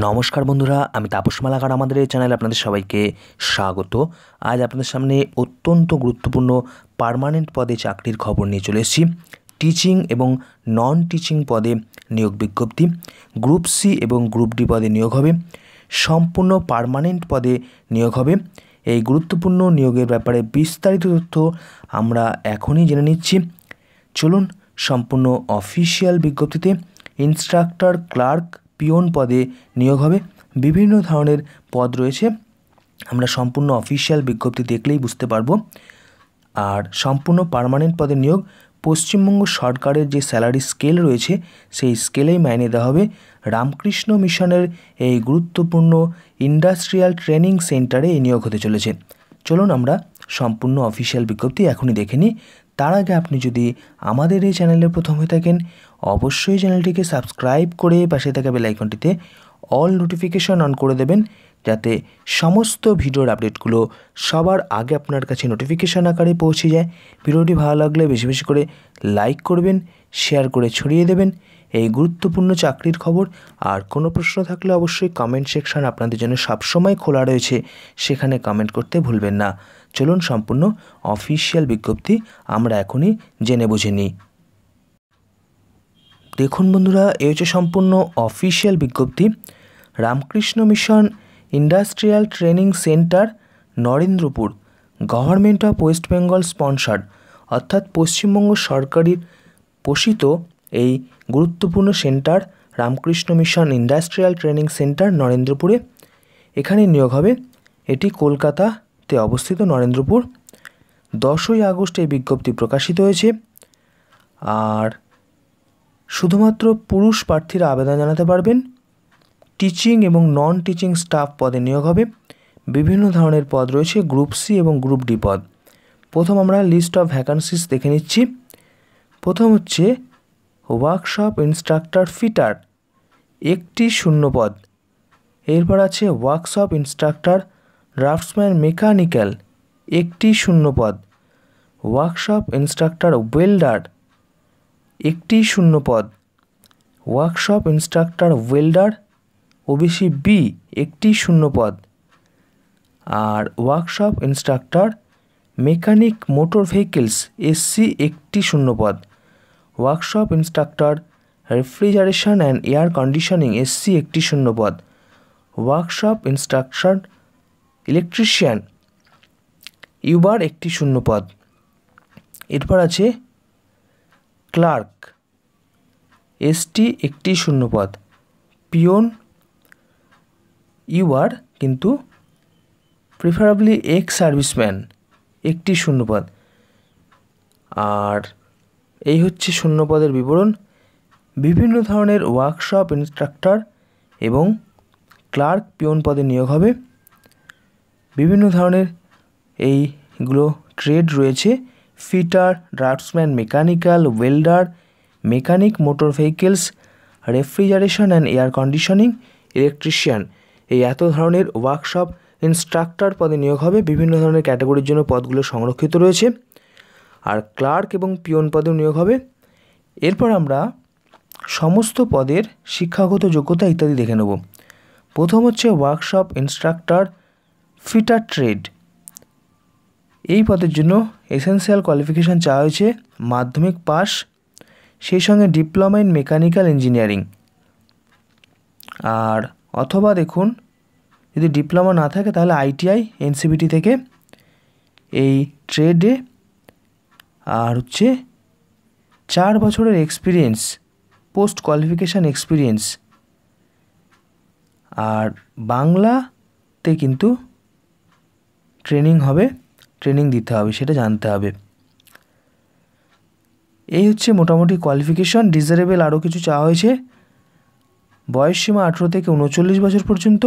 নমস্কার বন্ধুরা, আমি তাপস মালাকার আমাদের এই চ্যানেলে আপনাদের সবাইকে স্বাগত। আজ আপনাদের সামনে অত্যন্ত গুরুত্বপূর্ণ পার্মানেন্ট পদে চাকরির খবর নিয়ে চলে এসেছি। টিচিং এবং নন টিচিং পদে নিয়োগ বিজ্ঞপ্তি, গ্রুপ সি এবং গ্রুপ ডি পদে নিয়োগ হবে, সম্পূর্ণ পার্মানেন্ট পদে নিয়োগ হবে। এই গুরুত্বপূর্ণ নিয়োগের ব্যাপারে বিস্তারিত তথ্য আমরা এখনই জেনে নিচ্ছি। চলুন সম্পূর্ণ অফিসিয়াল বিজ্ঞপ্তিতে ইনস্ট্রাক্টর, ক্লার্ক, পিওন পদে নিয়োগ হবে। বিভিন্ন ধরনের পদ রয়েছে, আমরা সম্পূর্ণ অফিসিয়াল বিজ্ঞপ্তি দেখলেই বুঝতে পারবো। আর সম্পূর্ণ পার্মানেন্ট পদে নিয়োগ, পশ্চিমবঙ্গ সরকারের যে স্যালারি স্কেল রয়েছে সেই স্কেলেই মাইনে দেওয়া হবে। রামকৃষ্ণ মিশনের এই গুরুত্বপূর্ণ ইন্ডাস্ট্রিয়াল ট্রেনিং সেন্টারে এই নিয়োগ হতে চলেছে। চলুন আমরা সম্পূর্ণ অফিসিয়াল বিজ্ঞপ্তি এখনই দেখে নিই। তার আগে আপনি যদি আমাদের এই চ্যানেলে প্রথম হয়ে থাকেন, অবশ্যই চ্যানেলটিকে সাবস্ক্রাইব করে পাশে থাকা বেল আইকনটিতে অল নোটিফিকেশন অন করে দেবেন, যাতে সমস্ত ভিডিওর আপডেটগুলো সবার আগে আপনার কাছে নোটিফিকেশন আকারে পৌঁছে যায়। ভিডিওটি ভালো লাগলে বেশি বেশি করে লাইক করবেন, শেয়ার করে ছড়িয়ে দেবেন এই গুরুত্বপূর্ণ চাকরির খবর। আর কোনো প্রশ্ন থাকলে অবশ্যই কমেন্ট সেকশন আপনাদের জন্য সবসময় খোলা রয়েছে, সেখানে কমেন্ট করতে ভুলবেন না। চলুন সম্পূর্ণ অফিসিয়াল বিজ্ঞপ্তি আমরা এখনই জেনে বুঝে নিই। দেখুন বন্ধুরা, এই হচ্ছে সম্পূর্ণ অফিসিয়াল বিজ্ঞপ্তি। Ramakrishna mission industrial training centre, Narendrapur, government of West Bengal sponsored, অর্থাৎ পশ্চিমবঙ্গ সরকারের পোষিত এই গুরুত্বপূর্ণ centre Ramakrishna mission industrial training centre নরেন্দ্রপুরে, এখানে নিয়োগ হবে। এটি কলকাতাতে অবস্থিত, নরেন্দ্রপুর। 10ই আগস্ট এই বিজ্ঞপ্তি প্রকাশিত হয়েছে। আর শুধুমাত্র পুরুষ প্রার্থীরা আবেদন জানাতে পারবেন। টিচিং এবং নন টিচিং স্টাফ পদে নিয়োগ হবে। বিভিন্ন ধরনের পদ রয়েছে, গ্রুপ সি এবং গ্রুপ ডি পদ। প্রথম আমরা লিস্ট অফ ভ্যাকান্সিস দেখে নিচ্ছি। প্রথম হচ্ছে ওয়ার্কশপ ইনস্ট্রাক্টর ফিটার, 1টি শূন্য পদ। এরপর আছে ওয়ার্কশপ ইনস্ট্রাক্টর ড্রাফটসম্যান মেকানিক্যাল, 1টি শূন্য পদ। ওয়ার্কশপ ইনস্ট্রাক্টর ওয়েল্ডার, 1টি শূন্য পদ। Workshop instructor welder OBC B, 1টি শূন্য পদ। আর workshop instructor mechanic motor vehicles SC, 1টি শূন্য পদ। Workshop instructor refrigeration and air conditioning SC, 1টি শূন্য পদ। ওয়ার্কশপ ইনস্ট্রাক্টর ইলেকট্রিশিয়ান ইউবার, 1টি শূন্য পদ। এরপর আছে ক্লার্ক এসটি, 1টি শূন্য পদ। পিওন ইউআর কিন্তু প্রিফারেবলি এক্স সার্ভিসম্যান, 1টি শূন্য পদ। আর এই হচ্ছে শূন্য পদের বিবরণ। বিভিন্ন ধরনের ওয়ার্কশপ ইনস্ট্রাক্টর এবং ক্লার্ক, পিওন পদে নিয়োগ হবে। বিভিন্ন ধরনের এইগুলো ট্রেড রয়েছে, fitter, draftsman mechanical, welder, mechanic motor vehicles, refrigeration and air conditioning, electrician. এই এত ধরনের ওয়ার্কশপ ইনস্ট্রাক্টর পদে নিয়োগ হবে। বিভিন্ন ধরনের ক্যাটাগরির জন্য পদগুলো সংরক্ষিত রয়েছে। আর ক্লার্ক এবং পিওন পদেও নিয়োগ হবে। এরপর আমরা সমস্ত পদের শিক্ষাগত যোগ্যতা ইত্যাদি দেখে নেব। প্রথম হচ্ছে ওয়ার্কশপ ইনস্ট্রাক্টর ফিটার ট্রেড। এই পদের জন্য এসেনশিয়াল কোয়ালিফিকেশান চাওয়া হয়েছে মাধ্যমিক পাস, সেই সঙ্গে ডিপ্লোমা ইন মেকানিক্যাল ইঞ্জিনিয়ারিং। আর অথবা দেখুন, যদি ডিপ্লোমা না থাকে তাহলে আইটিআই এনসিবিটি থেকে এই ট্রেডে। আর হচ্ছে 4 বছরের এক্সপিরিয়েন্স, পোস্ট কোয়ালিফিকেশান এক্সপিরিয়েন্স। আর বাংলাতে কিন্তু ট্রেনিং হবে, ট্রেনিং দিতে হবে, সেটা জানতে হবে। এই হচ্ছে মোটামুটি কোয়ালিফিকেশন। ডিজারেবল আরও কিছু চাওয়া হয়েছে, বয়সসীমা 18 থেকে 39 বছর পর্যন্ত।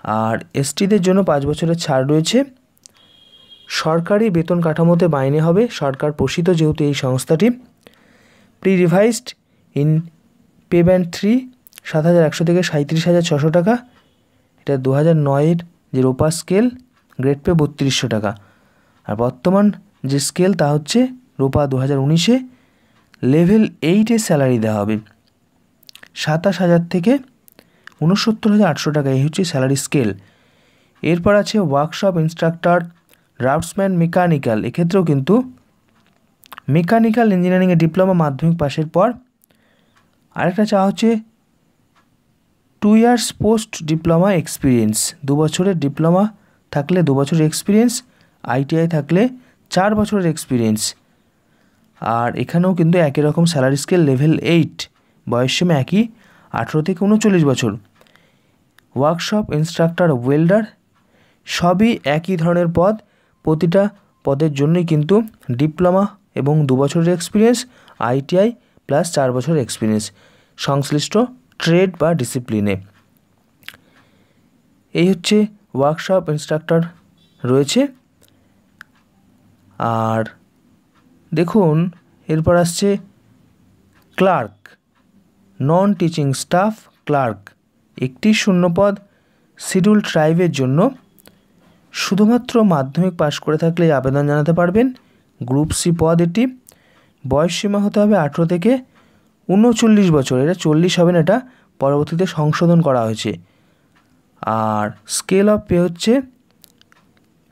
আর এসটিদের জন্য 5 বছরের ছাড় রয়েছে। সরকারি বেতন কাঠামোতে মাইনে হবে, সরকার পোষিত যেহেতু এই সংস্থাটি। Pre revised in pay band 3, 7,100 থেকে 37,600 টাকা। এটা 2009-এর যে রোপা স্কেল, গ্রেড পে 3200 টাকা। আর বর্তমান যে স্কেল তা হচ্ছে রোপা 2019-এ, লেভেল 8-এর স্যালারি দেওয়া হবে 27,000 থেকে 69,800 টাকা, এই হচ্ছে স্যালারি স্কেল। এরপর আছে ওয়ার্কশপ ইনস্ট্রাক্টর, ড্রাফটসম্যান, মেকানিক্যাল। এক্ষেত্রেও কিন্তু মেকানিক্যাল ইঞ্জিনিয়ারিংয়ে ডিপ্লোমা মাধ্যমিক পাশের পর আরেকটা চাওয়া হচ্ছে 2 ইয়ার্স পোস্ট ডিপ্লোমা এক্সপিরিয়েন্স। 2 বছরের ডিপ্লোমা থাকলে 2 বছরের এক্সপিরিয়েন্স, আইটিআই থাকলে 4 বছরের এক্সপিরিয়েন্স। আর এখানেও কিন্তু একই রকম স্যালারি স্কেল লেভেল 8, বয়সসীমা একই 18 থেকে 39 বছর। ওয়ার্কশপ ইনস্ট্রাক্টর, ওয়েল্ডার, সবই একই ধরনের পদ। প্রতিটা পদের জন্যই কিন্তু ডিপ্লোমা এবং 2 বছরের এক্সপিরিয়েন্স, আইটিআই প্লাস 4 বছরের এক্সপিরিয়েন্স সংশ্লিষ্ট ট্রেড বা ডিসিপ্লিনে। এই হচ্ছে ওয়ার্কশপ ইনস্ট্রাক্টর রয়েছে। আর দেখুন এরপর আসছে clerk, non teaching staff clerk, একটি শূন্যপদ শিডিউল ট্রাইবের জন্য। শুধুমাত্র মাধ্যমিক পাশ করে থাকলে আবেদন জানাতে পারবেন। গ্রুপ সি পদ এটি। বয়সসীমা হতে হবে 18 থেকে 39 বছর। এটা 40 হবে না, এটা পরবর্তীতে সংশোধন করা হয়েছে। আর স্কেল অফ পে হচ্ছে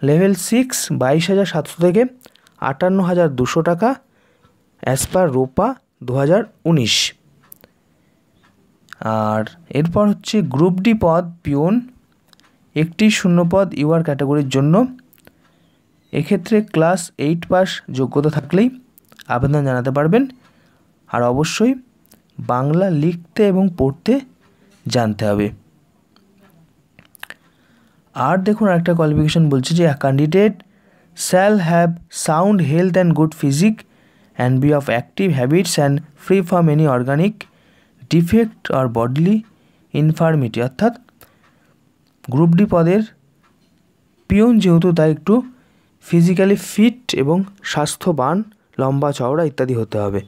লেভেল 6, 22,700 থেকে 58,200 টাকা অ্যাজ পার রোপা 2019। আর এরপর হচ্ছে গ্রুপ ডি পদ পিওন, একটি শূন্যপদ ইউআর ক্যাটাগরির জন্য। এক্ষেত্রে ক্লাস 8 পাস যোগ্যতা থাকলেই আবেদন জানাতে পারবেন। আর অবশ্যই বাংলা লিখতে এবং পড়তে জানতে হবে। আর দেখুন আরেকটা কোয়ালিফিকেশন বলছে যে candidate shall have sound health and good physique and be of active habits and free from any organic defect or bodily infirmity. অর্থাৎ গ্রুপ ডি পদের পিওন যেহেতু, তাই একটু ফিজিক্যালি ফিট এবং স্বাস্থ্যবান, লম্বা চওড়া ইত্যাদি হতে হবে,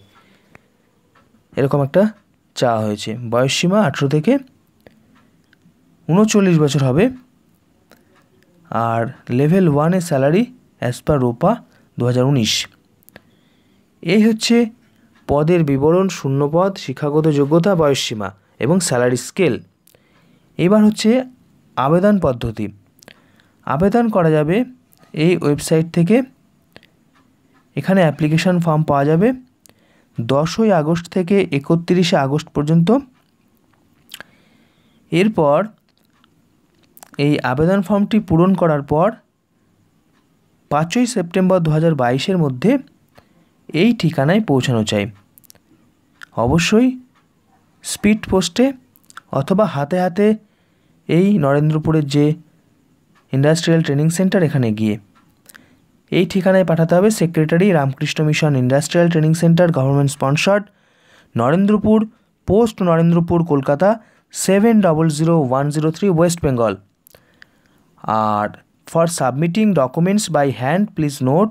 এরকম একটা চাওয়া হয়েছে। বয়সসীমা 18 থেকে 39 বছর হবে। আর লেভেল 1 এর স্যালারি অ্যাজ পার রোপা 2019। এই হচ্ছে পদের বিবরণ, শূন্যপদ, শিক্ষাগত যোগ্যতা, বয়সসীমা এবং স্যালারি স্কেল। এবার হচ্ছে আবেদন পদ্ধতি। আবেদন করা যাবে এই ওয়েবসাইট থেকে। এখানে অ্যাপ্লিকেশন ফর্ম পাওয়া যাবে 10ই আগস্ট থেকে 31শে আগস্ট পর্যন্ত। এরপর এই আবেদন ফর্মটি পূরণ করার পর 5ই সেপ্টেম্বর 2022-এর মধ্যে এই ঠিকানায় পৌঁছানো চাই। অবশ্যই স্পিড পোস্টে অথবা হাতে হাতে এই নরেন্দ্রপুরের যে ইন্ডাস্ট্রিয়াল ট্রেনিং সেন্টার, এখানে গিয়ে এই ঠিকানায় পাঠাতে হবে। Secretary, Ramakrishna mission industrial training centre, government sponsored, Narendrapur, post Narendrapur, Kolkata 700103, West Bengal. আর for submitting documents by hand please note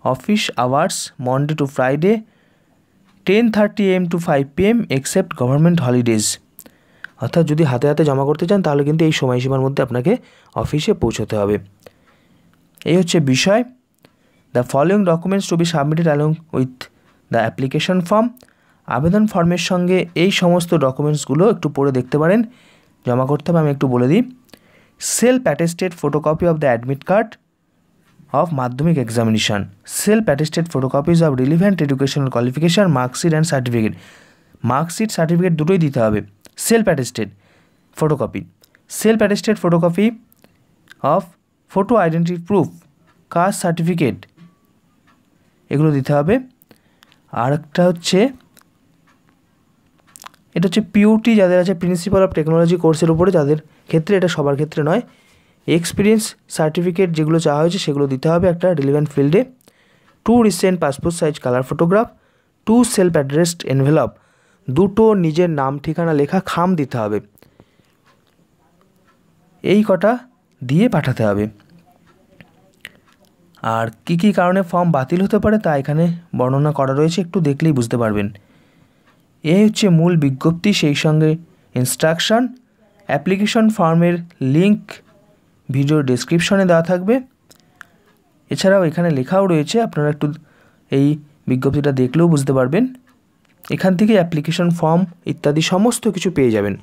office hours Monday to Friday 10:30 AM to 5 PM except government holidays. অর্থাৎ যদি হাতে হাতে জমা করতে চান তাহলে কিন্তু এই সময়সীমার মধ্যে আপনাকে অফিসে পৌঁছতে হবে। এই হচ্ছে বিষয়। The following documents two be submitted along with the application form. আবেদন ফর্মের সঙ্গে এই সমস্ত ডকুমেন্টসগুলো একটু পড়ে দেখতে পারেন, জমা করতে হবে। আমি একটু বলে দিই। Self attested photocopy of the admit card of madhyamik examination, self-attested photocopies of relevant educational qualification, marksheet and certificate. Marksheet, certificate দুটোই দিতে হবে। self-attested photocopy, self-attested photocopy of photo identity proof, caste certificate, এগুলো দিতে হবে। আর একটা হচ্ছে, এটা হচ্ছে পিউটি যাদের আছে, প্রিন্সিপাল অফ টেকনোলজি কোর্সের উপরে, যাদের ক্ষেত্রে, এটা সবার ক্ষেত্রে নয়। এক্সপিরিয়েন্স সার্টিফিকেট যেগুলো চাওয়া হয়েছে সেগুলো দিতে হবে একটা রিলেভেন্ট ফিল্ডে। 2 recent passport size colour photograph, 2 self addressed envelope, 2টো নিজের নাম ঠিকানা লেখা খাম দিতে হবে। এই কটা দিয়ে পাঠাতে হবে। আর কি কি কারণে ফর্ম বাতিল হতে পারে তা এখানে বর্ণনা করা রয়েছে, একটু দেখলেই বুঝতে পারবেন। এই হচ্ছে মূল বিজ্ঞপ্তি, সেই সঙ্গে ইনস্ট্রাকশন। অ্যাপ্লিকেশন ফর্মের লিঙ্ক ভিডিও ডেসক্রিপশনে দেওয়া থাকবে। এছাড়াও এখানে লেখাও রয়েছে, আপনারা একটু এই বিজ্ঞপ্তিটা দেখলেও বুঝতে পারবেন। এখান থেকে অ্যাপ্লিকেশন ফর্ম ইত্যাদি সমস্ত কিছু পেয়ে যাবেন।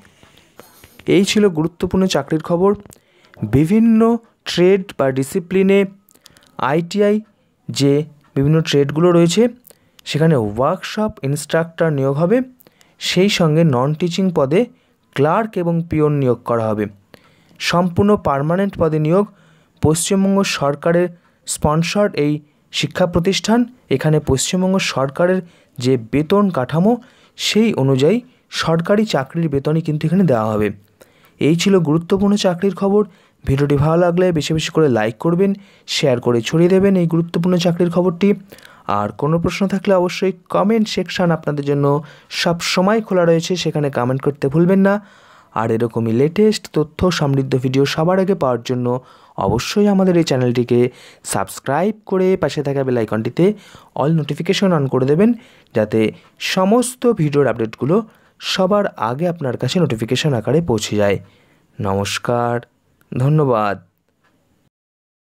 এই ছিল গুরুত্বপূর্ণ চাকরির খবর। বিভিন্ন ট্রেড বা ডিসিপ্লিনে আইটিআই যে বিভিন্ন ট্রেডগুলো রয়েছে সেখানে ওয়ার্কশপ ইনস্ট্রাক্টর নিয়োগ হবে, সেই সঙ্গে নন টিচিং পদে ক্লার্ক এবং পিওন নিয়োগ করা হবে। সম্পূর্ণ পার্মানেন্ট পদে নিয়োগ। পশ্চিমবঙ্গ সরকারের স্পন্সর্ড এই শিক্ষা প্রতিষ্ঠান। এখানে পশ্চিমবঙ্গ সরকারের যে বেতন কাঠামো সেই অনুযায়ী সরকারি চাকরির বেতনই কিন্তু এখানে দেওয়া হবে। এই ছিল গুরুত্বপূর্ণ চাকরির খবর। ভিডিওটি ভালো লাগলে বেশি বেশি করে লাইক করবেন, শেয়ার করে ছড়িয়ে দেবেন এই গুরুত্বপূর্ণ চাকরির খবরটি। আর কোনো প্রশ্ন থাকলে অবশ্যই কমেন্ট সেকশান আপনাদের জন্য সব সময় খোলা রয়েছে, সেখানে কমেন্ট করতে ভুলবেন না। আর এরকমই লেটেস্ট তথ্য সমৃদ্ধ ভিডিও সবার আগে পাওয়ার জন্য অবশ্যই আমাদের এই চ্যানেলটিকে সাবস্ক্রাইব করে পাশে থাকা বেল আইকনটিতে অল নোটিফিকেশন অন করে দেবেন, যাতে সমস্ত ভিডিওর আপডেটগুলো সবার আগে আপনার কাছে নোটিফিকেশন আকারে পৌঁছে যায়। নমস্কার, ধন্যবাদ।